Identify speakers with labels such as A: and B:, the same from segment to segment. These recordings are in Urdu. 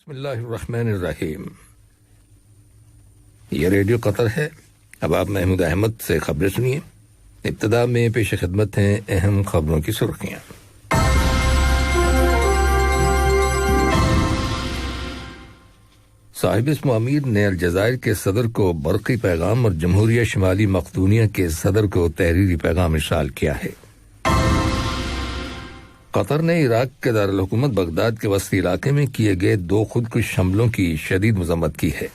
A: بسم اللہ الرحمن الرحیم. یہ ریڈیو قطر ہے. اب آپ محمود احمد سے خبریں سنیے. ابتدا میں پیش خدمت ہیں اہم خبروں کی سرخیاں. صاحب اسم امیر نے الجزائر کے صدر کو برقی پیغام اور جمہوریہ شمالی مقدونیہ کے صدر کو تحریری پیغام ارسال کیا ہے. قطر نے عراق کے دارالحکومت بغداد کے وسطی علاقے میں کیے گئے 2 خودکش حملوں کی شدید مذمت کی ہے.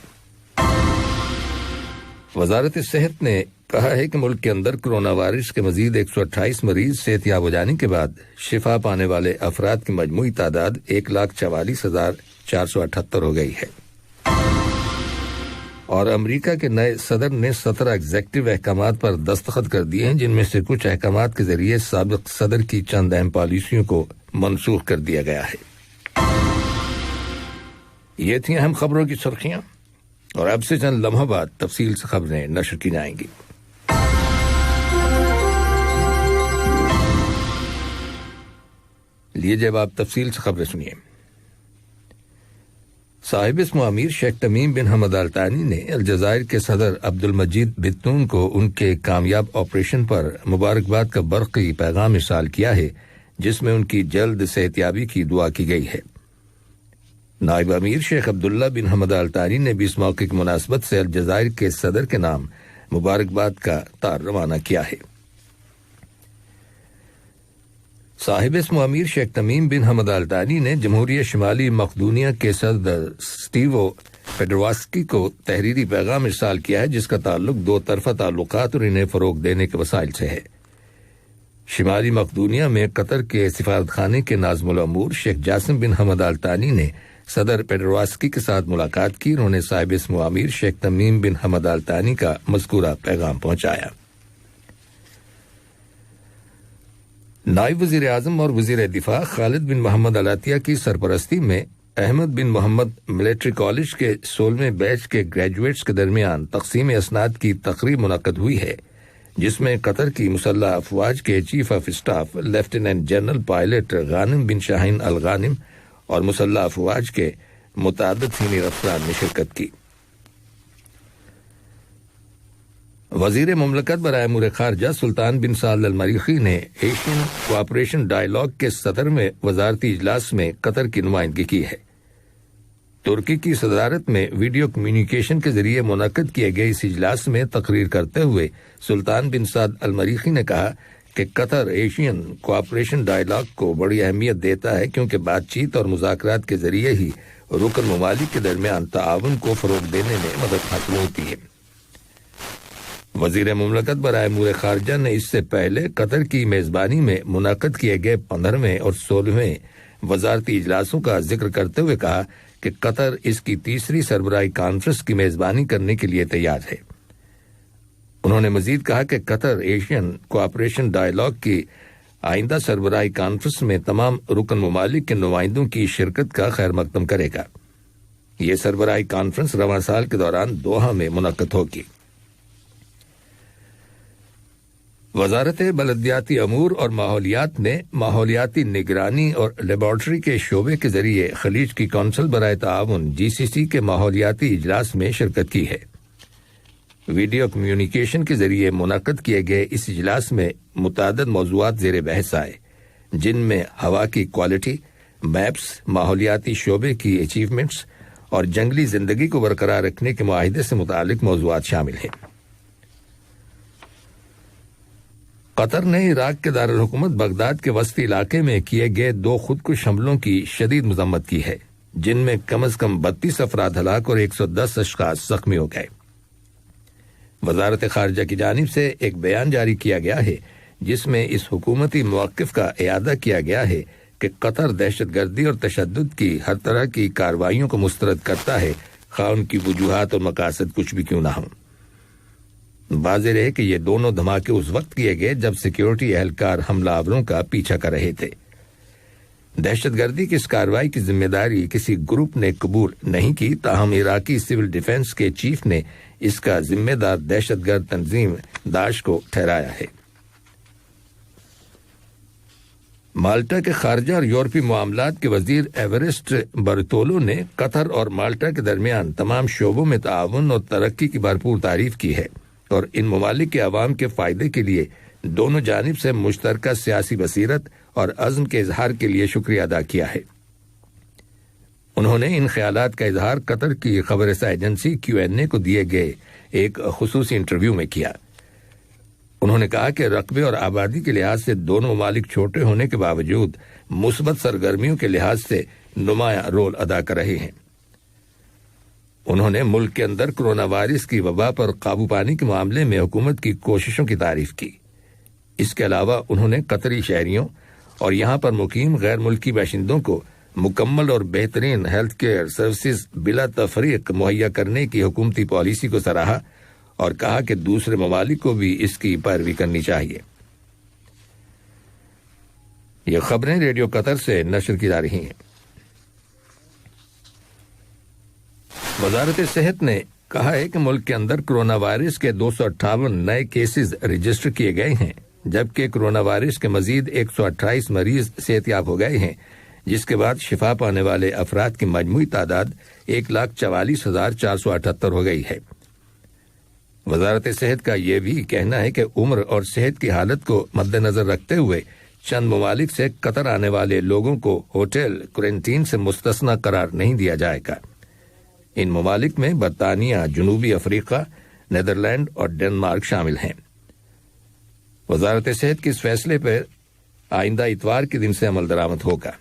A: وزارت صحت نے کہا ہے کہ ملک کے اندر کرونا وائرس کے مزید 128 مریض صحت یاب ہو جانے کے بعد شفا پانے والے افراد کی مجموعی تعداد 1,44,478 ہو گئی ہے. اور امریکہ کے نئے صدر نے 17 ایگزیکٹو احکامات پر دستخط کر دیے ہیں، جن میں سے کچھ احکامات کے ذریعے سابق صدر کی چند اہم پالیسیوں کو منسوخ کر دیا گیا ہے. یہ تھیں اہم خبروں کی سرخیاں، اور اب سے چند لمحہ بعد تفصیل سے خبریں نشر کی جائیں گی. لیجیے اب آپ تفصیل سے خبریں سنیے. صاحب اسم امیر شیخ تمیم بن حمد آل ثانی نے الجزائر کے صدر عبد المجید بتون کو ان کے کامیاب آپریشن پر مبارکباد کا برقی پیغام ارسال کیا ہے، جس میں ان کی جلد صحت یابی کی دعا کی گئی ہے. نائب امیر شیخ عبداللہ بن حمد آل ثانی نے بھی اس موقع کی مناسبت سے الجزائر کے صدر کے نام مبارکباد کا تار روانہ کیا ہے. صاحب اسم امیر شیخ تمیم بن حمد آل ثانی نے جمہوریہ شمالی مقدونیہ کے صدر سٹیو پیڈرواسکی کو تحریری پیغام ارسال کیا ہے، جس کا تعلق 2 طرفہ تعلقات اور انہیں فروغ دینے کے وسائل سے ہے. شمالی مقدونیہ میں قطر کے سفارت خانے کے ناظم الامور شیخ جاسم بن حمد آل ثانی نے صدر پیڈرواسکی کے ساتھ ملاقات کی. انہوں نے صاحب اسم امیر شیخ تمیم بن حمد آل ثانی کا مذکورہ پیغام پہنچایا. نائب وزیر اعظم اور وزیر دفاع خالد بن محمد العطیہ کی سرپرستی میں احمد بن محمد ملٹری کالج کے 16ویں بیچ کے گریجویٹس کے درمیان تقسیم اسناد کی تقریب منعقد ہوئی ہے، جس میں قطر کی مسلح افواج کے chief of staff lieutenant general pilot Ghanim bin Shaheen Al Ghanim اور مسلح افواج کے متعدد سینئر افراد نے شرکت کی. وزیر مملکت برائے امور خارجہ سلطان بن سعد المریخی نے ایشین کوآپریشن ڈائیلاگ کے 17ویں وزارتی اجلاس میں قطر کی نمائندگی کی ہے. ترکی کی صدارت میں ویڈیو کمیونیکیشن کے ذریعے منعقد کیے گئے اس اجلاس میں تقریر کرتے ہوئے سلطان بن سعد المریخی نے کہا کہ قطر ایشین کوآپریشن ڈائیلاگ کو بڑی اہمیت دیتا ہے، کیونکہ بات چیت اور مذاکرات کے ذریعے ہی رکن ممالک کے درمیان تعاون کو فروغ دینے میں مدد حاصل ہوتی ہے. وزیر مملکت برائے امور خارجہ نے اس سے پہلے قطر کی میزبانی میں منعقد کیے گئے 15ویں اور 16ویں وزارتی اجلاسوں کا ذکر کرتے ہوئے کہا کہ قطر اس کی 3ری سربراہی کانفرنس کی میزبانی کرنے کے لیے تیار ہے. انہوں نے مزید کہا کہ قطر ایشین کوآپریشن ڈائیلاگ کی آئندہ سربراہی کانفرنس میں تمام رکن ممالک کے نمائندوں کی شرکت کا خیر مقدم کرے گا. یہ سربراہی کانفرنس رواں سال کے دوران دوحہ میں منعقد ہوگی. وزارت بلدیاتی امور اور ماحولیات نے ماحولیاتی نگرانی اور لیبارٹری کے شعبے کے ذریعے خلیج کی کونسل برائے تعاون GCC کے ماحولیاتی اجلاس میں شرکت کی ہے. ویڈیو کمیونیکیشن کے ذریعے منعقد کیے گئے اس اجلاس میں متعدد موضوعات زیر بحث آئے، جن میں ہوا کی کوالٹی، میپس، ماحولیاتی شعبے کی اچیومنٹس اور جنگلی زندگی کو برقرار رکھنے کے معاہدے سے متعلق موضوعات شامل ہیں. قطر نے عراق کے دارالحکومت بغداد کے وسطی علاقے میں کیے گئے 2 خودکش حملوں کی شدید مذمت کی ہے، جن میں کم از کم 32 افراد ہلاک اور 110 اشخاص زخمی ہو گئے. وزارت خارجہ کی جانب سے ایک بیان جاری کیا گیا ہے، جس میں اس حکومتی موقف کا اعادہ کیا گیا ہے کہ قطر دہشت گردی اور تشدد کی ہر طرح کی کارروائیوں کو مسترد کرتا ہے، خواہ ان کی وجوہات اور مقاصد کچھ بھی کیوں نہ ہوں. واضح رہے کہ یہ دونوں دھماکے اس وقت کیے گئے جب سیکیورٹی اہلکار حملہ آوروں کا پیچھا کر رہے تھے. دہشت گردی کی اس کارروائی کی ذمہ داری کسی گروپ نے قبول نہیں کی، تاہم عراقی سول ڈیفنس کے چیف نے اس کا ذمہ دار دہشت گرد تنظیم داعش کو ٹھہرایا ہے. مالٹا کے خارجہ اور یورپی معاملات کے وزیر ایورسٹ برتولو نے قطر اور مالٹا کے درمیان تمام شعبوں میں تعاون اور ترقی کی بھرپور تعریف کی ہے اور ان ممالک کے عوام کے فائدے کے لیے دونوں جانب سے مشترکہ سیاسی بصیرت اور عزم کے اظہار کے لیے شکریہ ادا کیا ہے۔ انہوں نے ان خیالات کا اظہار قطر کی خبر رساں ایجنسی QNA کو دیے گئے ایک خصوصی انٹرویو میں کیا۔ انہوں نے کہا کہ رقبے اور آبادی کے لحاظ سے دونوں ممالک چھوٹے ہونے کے باوجود مثبت سرگرمیوں کے لحاظ سے نمایاں رول ادا کر رہے ہیں۔ انہوں نے ملک کے اندر کرونا وائرس کی وبا پر قابو پانے کے معاملے میں حکومت کی کوششوں کی تعریف کی۔ اس کے علاوہ انہوں نے قطری شہریوں اور یہاں پر مقیم غیر ملکی باشندوں کو مکمل اور بہترین ہیلتھ کیئر سروسز بلا تفریق مہیا کرنے کی حکومتی پالیسی کو سراہا اور کہا کہ دوسرے ممالک کو بھی اس کی پیروی کرنی چاہیے۔ یہ خبریں ریڈیو قطر سے نشر کی جا رہی ہیں۔ وزارت صحت نے کہا ہے کہ ملک کے اندر کرونا وائرس کے 258 نئے کیسز رجسٹر کیے گئے ہیں، جبکہ کرونا وائرس کے مزید 128 مریض صحتیاب ہو گئے ہیں، جس کے بعد شفا پانے والے افراد کی مجموعی تعداد 1,44,478 ہو گئی ہے۔ وزارت صحت کا یہ بھی کہنا ہے کہ عمر اور صحت کی حالت کو مد نظر رکھتے ہوئے چند ممالک سے قطر آنے والے لوگوں کو ہوٹل کوارنٹین سے مستثنی قرار نہیں دیا جائے گا۔ ان ممالک میں برطانیہ، جنوبی افریقہ، نیدرلینڈ اور ڈنمارک شامل ہیں۔ وزارت صحت کے اس فیصلے پر آئندہ اتوار کے دن سے عمل درآمد ہوگا۔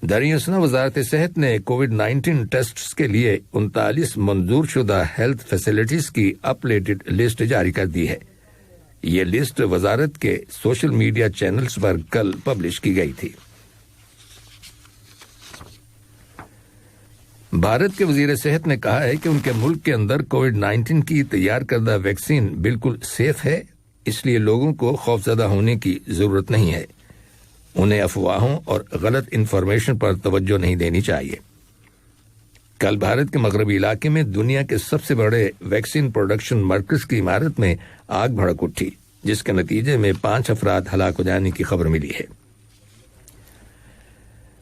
A: دریاسنا وزارت صحت نے کووڈ-19 ٹیسٹس کے لیے 39 منظور شدہ ہیلتھ فیسلٹیز کی اپڈیٹڈ لسٹ جاری کر دی ہے۔ یہ لسٹ وزارت کے سوشل میڈیا چینلز پر کل پبلش کی گئی تھی۔ بھارت کے وزیر صحت نے کہا ہے کہ ان کے ملک کے اندر کووڈ-19 کی تیار کردہ ویکسین بالکل سیف ہے، اس لیے لوگوں کو خوفزدہ ہونے کی ضرورت نہیں ہے۔ انہیں افواہوں اور غلط انفارمیشن پر توجہ نہیں دینی چاہیے۔ کل بھارت کے مغربی علاقے میں دنیا کے سب سے بڑے ویکسین پروڈکشن مرکز کی عمارت میں آگ بھڑک اٹھی، جس کے نتیجے میں 5 افراد ہلاک ہو جانے کی خبر ملی ہے۔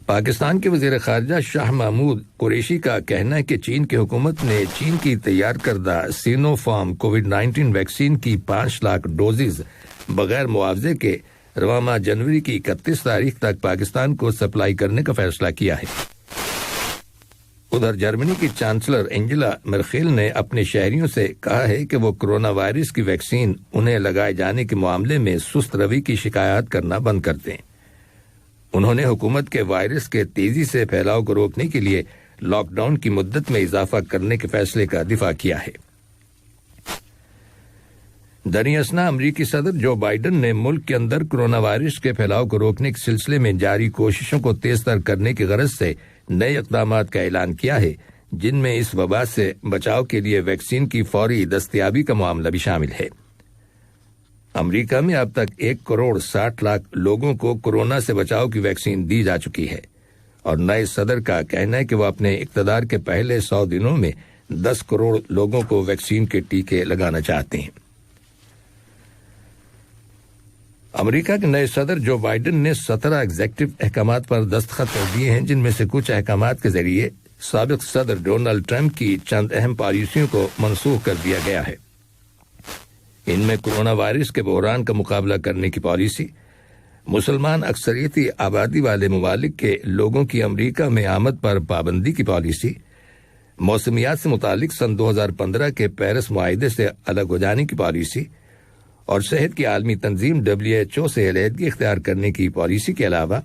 A: پاکستان کے وزیر خارجہ شاہ محمود قریشی کا کہنا ہے کہ چین کی حکومت نے چین کی تیار کردہ سینو فارم کووڈ-19 ویکسین کی 5 لاکھ ڈوزز بغیر معاوضے کے رواں ماہ جنوری کی 31 تاریخ تک پاکستان کو سپلائی کرنے کا فیصلہ کیا ہے۔ ادھر جرمنی کی چانسلر اینجلا مرکل نے اپنے شہریوں سے کہا ہے کہ وہ کرونا وائرس کی ویکسین انہیں لگائے جانے کے معاملے میں سست روی کی شکایات کرنا بند کر دیں۔ انہوں نے حکومت کے وائرس کے تیزی سے پھیلاؤ کو روکنے کے لیے لاک ڈاؤن کی مدت میں اضافہ کرنے کے فیصلے کا دفاع کیا ہے۔ دریاسنا امریکی صدر جو بائیڈن نے ملک کے اندر کرونا وائرس کے پھیلاؤ کو روکنے کے سلسلے میں جاری کوششوں کو تیز تر کرنے کی غرض سے نئے اقدامات کا اعلان کیا ہے، جن میں اس وبا سے بچاؤ کے لیے ویکسین کی فوری دستیابی کا معاملہ بھی شامل ہے۔ امریکہ میں اب تک 1 کروڑ 60 لاکھ لوگوں کو کورونا سے بچاؤ کی ویکسین دی جا چکی ہے، اور نئے صدر کا کہنا ہے کہ وہ اپنے اقتدار کے پہلے 100 دنوں میں 10 کروڑ لوگوں کو ویکسین کے ٹیکے لگانا چاہتے ہیں۔ امریکہ کے نئے صدر جو بائیڈن نے 17 ایگزیکٹو احکامات پر دستخط کر دیے ہیں، جن میں سے کچھ احکامات کے ذریعے سابق صدر ڈونلڈ ٹرمپ کی چند اہم پالیسیوں کو منسوخ کر دیا گیا ہے۔ ان میں کرونا وائرس کے بحران کا مقابلہ کرنے کی پالیسی، مسلمان اکثریتی آبادی والے ممالک کے لوگوں کی امریکہ میں آمد پر پابندی کی پالیسی، موسمیات سے متعلق سن 2015 کے پیرس معاہدے سے الگ ہو جانے کی پالیسی، اور صحت کی عالمی تنظیم WHO سے علیحدگی اختیار کرنے کی پالیسی کے علاوہ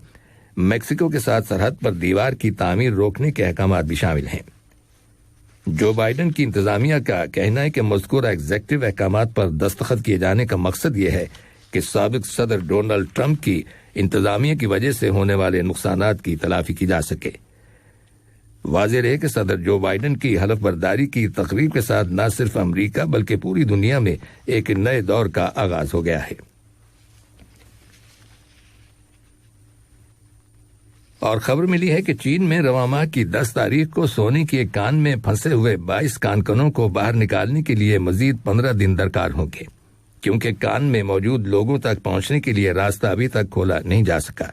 A: میکسیکو کے ساتھ سرحد پر دیوار کی تعمیر روکنے کے احکامات بھی شامل ہیں۔ جو بائیڈن کی انتظامیہ کا کہنا ہے کہ مذکورہ ایگزیکٹو احکامات پر دستخط کیے جانے کا مقصد یہ ہے کہ سابق صدر ڈونلڈ ٹرمپ کی انتظامیہ کی وجہ سے ہونے والے نقصانات کی تلافی کی جا سکے۔ واضح ہے کہ صدر جو بائیڈن کی حلف برداری کی تقریب کے ساتھ نہ صرف امریکہ بلکہ پوری دنیا میں ایک نئے دور کا آغاز ہو گیا ہے۔ اور خبر ملی ہے کہ چین میں رواں ماہ کی 10 تاریخ کو سونے کے ایک کان میں پھنسے ہوئے 22 کانکنوں کو باہر نکالنے کے لیے مزید 15 دن درکار ہوں گے۔ کیونکہ کان میں موجود لوگوں تک پہنچنے کے لیے راستہ ابھی تک کھولا نہیں جا سکا۔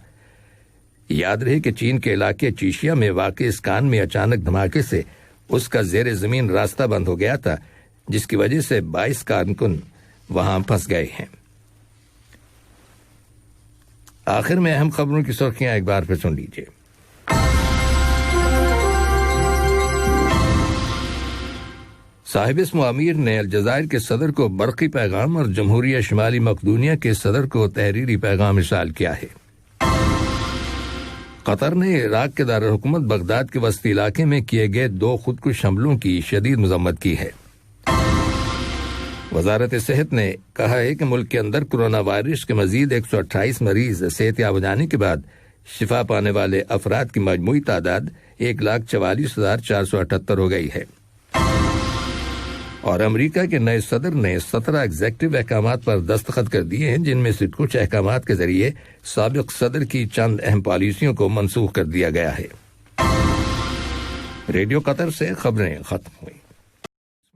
A: یاد رہے کہ چین کے علاقے چیشیا میں واقع اس کان میں اچانک دھماکے سے اس کا زیر زمین راستہ بند ہو گیا تھا، جس کی وجہ سے 22 کارکن وہاں پھنس گئے ہیں۔ آخر میں اہم خبروں کی سرخیاں ایک بار پھر سن لیجیے۔ صاحب اسم امیر نے الجزائر کے صدر کو برقی پیغام اور جمہوریہ شمالی مقدونیہ کے صدر کو تحریری پیغام ارسال کیا ہے۔ قطر نے عراق کے دارالحکومت بغداد کے وسطی علاقے میں کیے گئے 2 خودکش حملوں کی شدید مذمت کی ہے۔ وزارت صحت نے کہا ہے کہ ملک کے اندر کورونا وائرس کے مزید 128 مریض صحت یاب ہو جانے کے بعد شفا پانے والے افراد کی مجموعی تعداد 1,44,478 ہو گئی ہے۔ اور امریکہ کے نئے صدر نے 17 ایگزیکٹو احکامات پر دستخط کر دیے ہیں، جن میں سے کچھ احکامات کے ذریعے سابق صدر کی چند اہم پالیسیوں کو منسوخ کر دیا گیا ہے۔ ریڈیو قطر سے خبریں ختم ہوئیں۔